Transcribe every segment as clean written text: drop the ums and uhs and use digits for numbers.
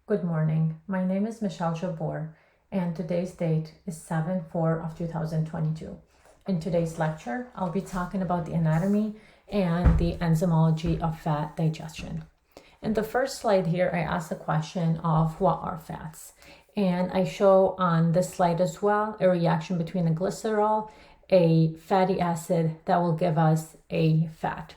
Good morning. My name is Michelle Jabor, and today's date is 7/4 of 2022. In today's lecture, I'll be talking about the anatomy and the enzymology of fat digestion. In the first slide here, I ask the question of what are fats? And I show on this slide as well a reaction between a glycerol, a fatty acid that will give us a fat.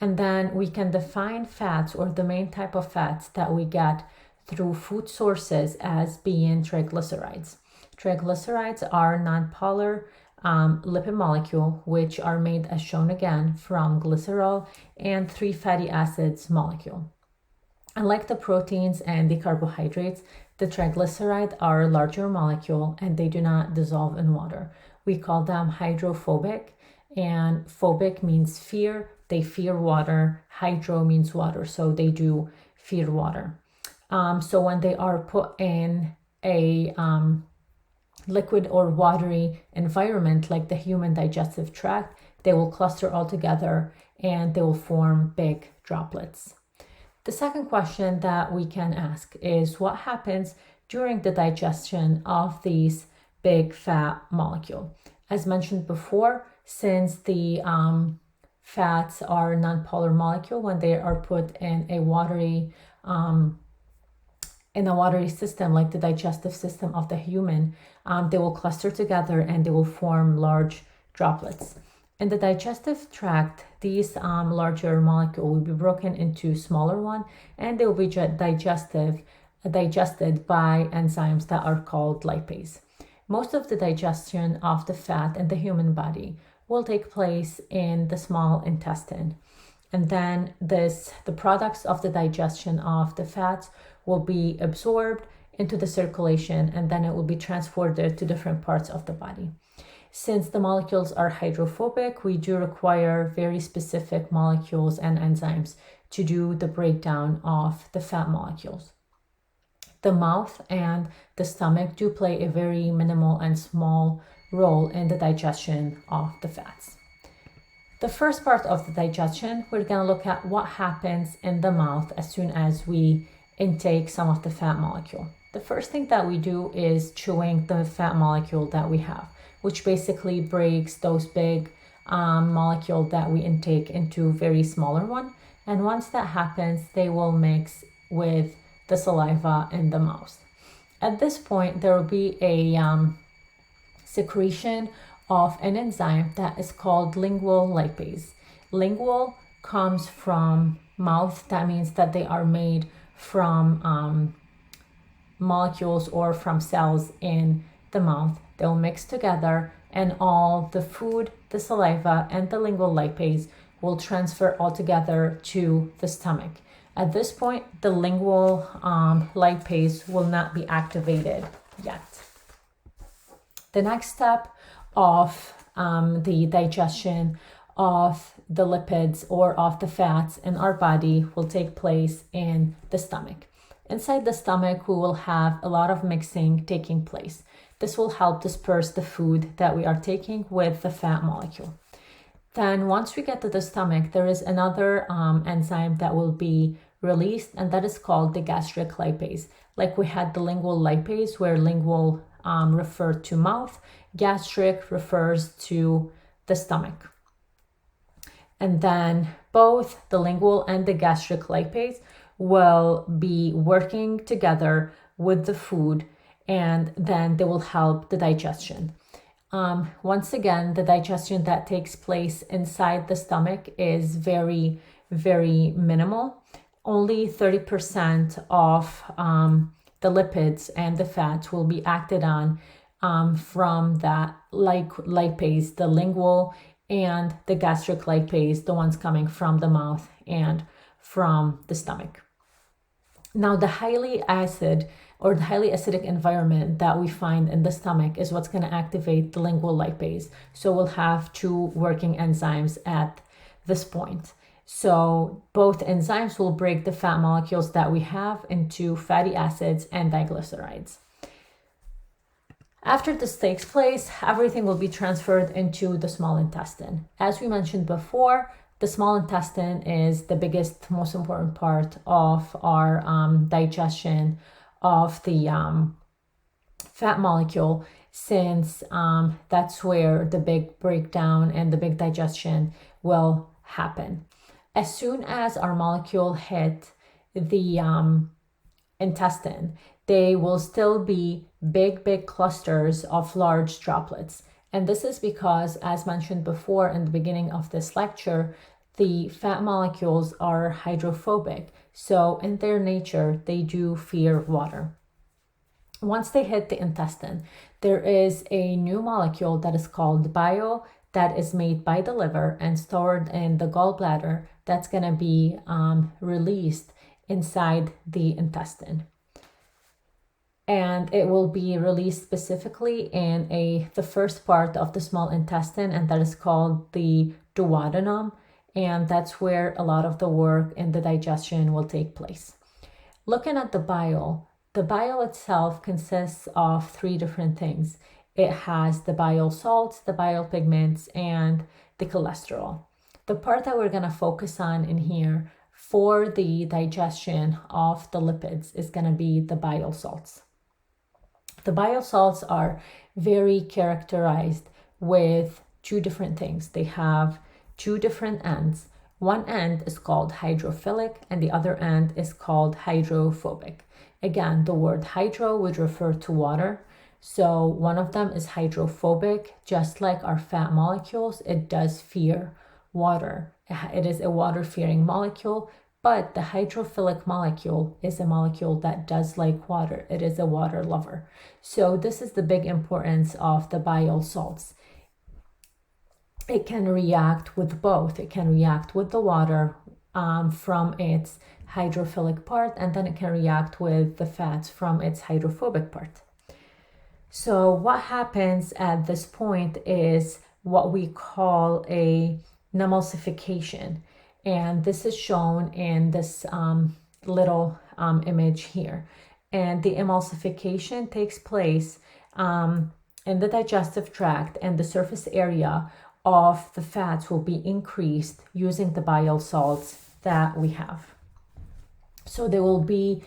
And then we can define fats, or the main type of fats that we get through food sources, as being triglycerides. Triglycerides are non-polar lipid molecule, which are made, as shown again, from glycerol and 3 fatty acids molecule. Unlike the proteins and the carbohydrates, the triglyceride are a larger molecule and they do not dissolve in water. We call them hydrophobic, and phobic means fear. They fear water. Hydro means water, so they do fear water. So when they are put in a liquid or watery environment like the human digestive tract, they will cluster all together and they will form big droplets. The second question that we can ask is what happens during the digestion of these big fat molecule. As mentioned before, since the fats are non-polar molecule, when they are put in a watery system like the digestive system of the human, they will cluster together and they will form large droplets. In the digestive tract, these larger molecule will be broken into smaller one, and they will be digested by enzymes that are called lipase. Most of the digestion of the fat in the human body will take place in the small intestine. And then the products of the digestion of the fats will be absorbed into the circulation, and then it will be transported to different parts of the body. Since the molecules are hydrophobic, we do require very specific molecules and enzymes to do the breakdown of the fat molecules. The mouth and the stomach do play a very minimal and small role in the digestion of the fats. The first part of the digestion, we're going to look at what happens in the mouth as soon as we intake some of the fat molecule. The first thing that we do is chewing the fat molecule that we have, which basically breaks those big molecule that we intake into very smaller one. And once that happens, they will mix with the saliva in the mouth. At this point, there will be a secretion of an enzyme that is called lingual lipase. Lingual comes from mouth. That means that they are made from molecules or from cells in the mouth. They'll mix together, and all the food, the saliva, and the lingual lipase will transfer all together to the stomach. At this point, the lingual lipase will not be activated yet. The next step of the digestion of the lipids or of the fats in our body will take place in the stomach. Inside the stomach, we will have a lot of mixing taking place. This will help disperse the food that we are taking with the fat molecule. Then once we get to the stomach, there is another enzyme that will be released, and that is called the gastric lipase. Like we had the lingual lipase, where lingual referred to mouth, gastric refers to the stomach. And then both the lingual and the gastric lipase will be working together with the food, and then they will help the digestion. Once again, the digestion that takes place inside the stomach is very, very minimal. Only 30% of the lipids and the fats will be acted on from that lipase, the lingual and the gastric lipase, the ones coming from the mouth and from the stomach. Now, the highly acid or the highly acidic environment that we find in the stomach is what's going to activate the lingual lipase. So we'll have two working enzymes at this point. So both enzymes will break the fat molecules that we have into fatty acids and diglycerides. After this takes place, everything will be transferred into the small intestine. As we mentioned before, the small intestine is the biggest, most important part of our digestion of the fat molecule, since that's where the big breakdown and the big digestion will happen. As soon as our molecule hit the intestine, they will still be big clusters of large droplets. And this is because, as mentioned before in the beginning of this lecture, the fat molecules are hydrophobic. So in their nature, they do fear water. Once they hit the intestine, there is a new molecule that is called bile that is made by the liver and stored in the gallbladder that's going to be released inside the intestine. And it will be released specifically in the first part of the small intestine, and that is called the duodenum. And that's where a lot of the work in the digestion will take place. Looking at the bile itself consists of 3 different things. It has the bile salts, the bile pigments, and the cholesterol. The part that we're going to focus on in here for the digestion of the lipids is going to be the bile salts. The bile salts are very characterized with 2 different things. They have 2 different ends. One end is called hydrophilic and the other end is called hydrophobic. Again, the word hydro would refer to water. So one of them is hydrophobic, just like our fat molecules. It does fear water. It is a water-fearing molecule, but the hydrophilic molecule is a molecule that does like water. It is a water lover. So this is the big importance of the bile salts. It can react with both. It can react with the water from its hydrophilic part, and then it can react with the fats from its hydrophobic part. So what happens at this point is what we call a emulsification. And this is shown in this little image here. And the emulsification takes place in the digestive tract, and the surface area of the fats will be increased using the bile salts that we have. So there will be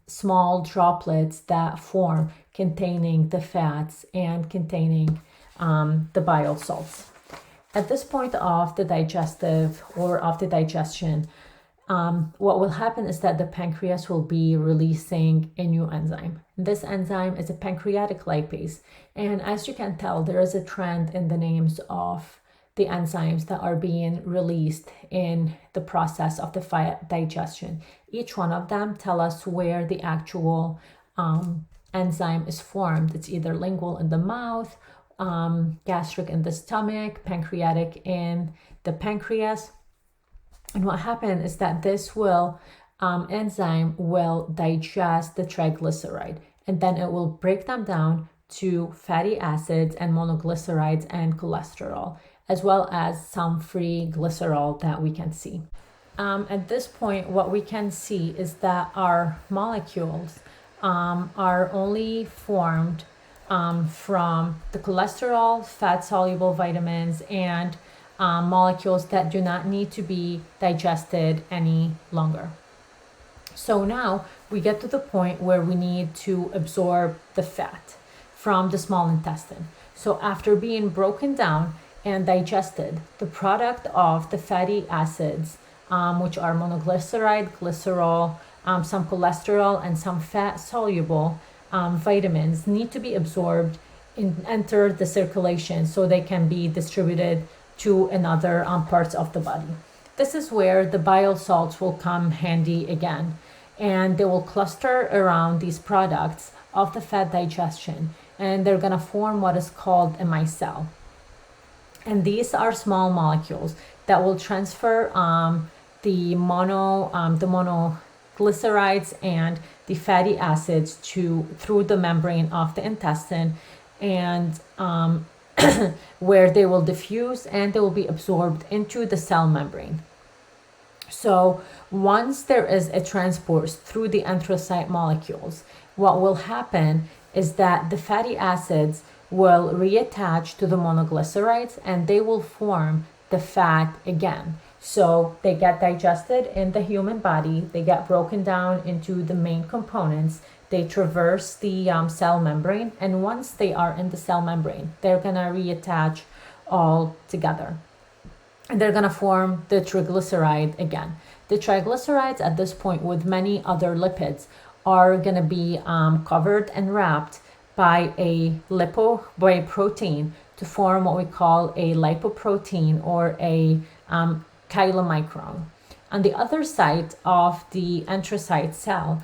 small droplets that form containing the fats and containing the bile salts. At this point of the digestive or of the digestion, what will happen is that the pancreas will be releasing a new enzyme. This enzyme is a pancreatic lipase. And as you can tell, there is a trend in the names of the enzymes that are being released in the process of the fat digestion. Each one of them tell us where the actual enzyme is formed. It's either lingual in the mouth, gastric in the stomach, pancreatic in the pancreas. And what happens is that this enzyme will digest the triglyceride, and then it will break them down to fatty acids and monoglycerides and cholesterol, as well as some free glycerol that we can see. At this point, what we can see is that our molecules are only formed from the cholesterol, fat-soluble vitamins, and molecules that do not need to be digested any longer. So now we get to the point where we need to absorb the fat from the small intestine. So after being broken down and digested, the product of the fatty acids, which are monoglyceride, glycerol, some cholesterol, and some fat-soluble vitamins, need to be absorbed and enter the circulation so they can be distributed to another parts of the body. This is where the bile salts will come handy again, and they will cluster around these products of the fat digestion, and they're going to form what is called a micelle. And these are small molecules that will transfer the monoglycerides and the fatty acids through the membrane of the intestine, and where they will diffuse and they will be absorbed into the cell membrane. So once there is a transport through the anthracite molecules, what will happen is that the fatty acids will reattach to the monoglycerides, and they will form the fat again. So they get digested in the human body, they get broken down into the main components, they traverse the cell membrane, and once they are in the cell membrane, they're gonna reattach all together. And they're gonna form the triglyceride again. The triglycerides at this point, with many other lipids, are gonna be covered and wrapped by a lipoprotein to form what we call a lipoprotein or a chylomicron. On the other side of the enterocyte cell,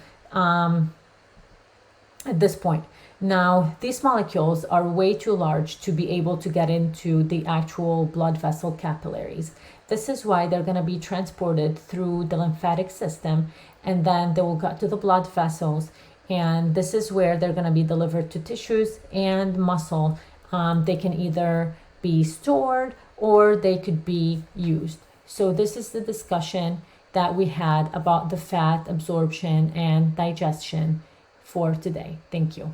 at this point, now these molecules are way too large to be able to get into the actual blood vessel capillaries. This is why they're going to be transported through the lymphatic system, and then they will get to the blood vessels, and this is where they're going to be delivered to tissues and muscle. They can either be stored or they could be used. So this is the discussion that we had about the fat absorption and digestion for today. Thank you.